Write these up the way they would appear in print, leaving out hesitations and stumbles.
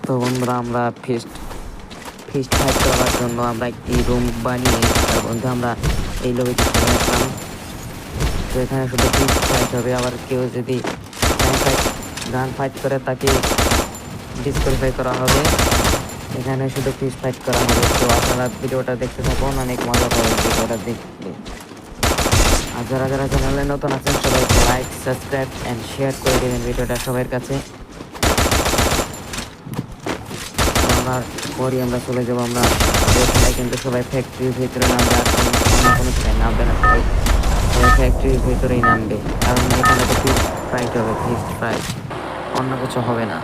তো বন্ধুরা আমরা ফিস্ট ফাইট করার জন্য আমরা একটি রুম বানিয়ে তার মধ্যে আমরা এই লবিতে চলে আসলাম। তো এখানে শুধু ফিস্ট ফাইট হবে, আবার কেউ যদি গান ফাইট করে তাকে ডিসকোয়ালিফাই করা হবে। এখানে শুধু ফিস্ট ফাইট করা হবে। তো আপনারা ভিডিওটা দেখতে থাকুন, অনেক মজা পাবেন ভিডিওটা দেখতে। আর যারা যারা চ্যানেলে নতুন আছেন সবাই লাইক, সাবস্ক্রাইব অ্যান্ড শেয়ার করে দেবেন ভিডিওটা সবার কাছে। আমার পরই আমরা চলে যাবো। আমরা এখানে কিন্তু সবাই ফ্যাক্টরির ভিতরে নামবে, আর কোনো জায়গায় নামবে না, সবাই ফ্যাক্টরির ভিতরেই নামবে, কারণ এখানে তো ফিস্ট ফাইট হবে, ফিস্ট ফাইট, অন্য কিছু হবে না।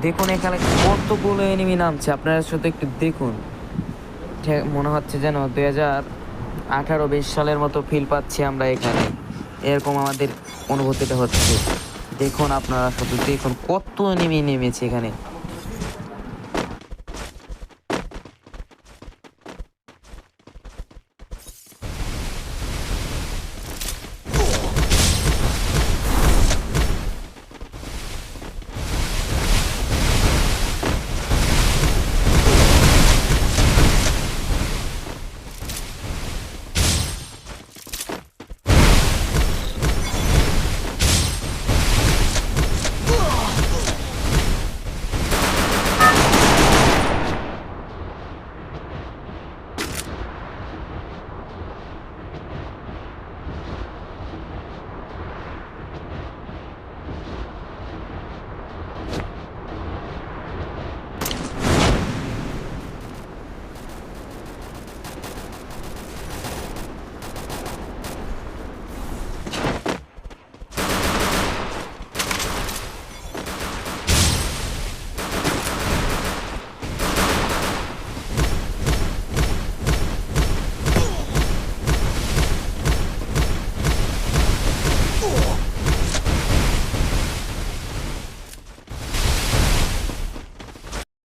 দেখুন এখানে কতগুলো এনিমি নামছে, আপনারা শুধু একটু দেখুন। মনে হচ্ছে যেন 2018-20 সালের মতো ফিল পাচ্ছি আমরা এখানে, এরকম আমাদের অনুভূতিটা হচ্ছে। দেখুন আপনারা শুধু দেখুন কত এনিমি নেমেছে এখানে।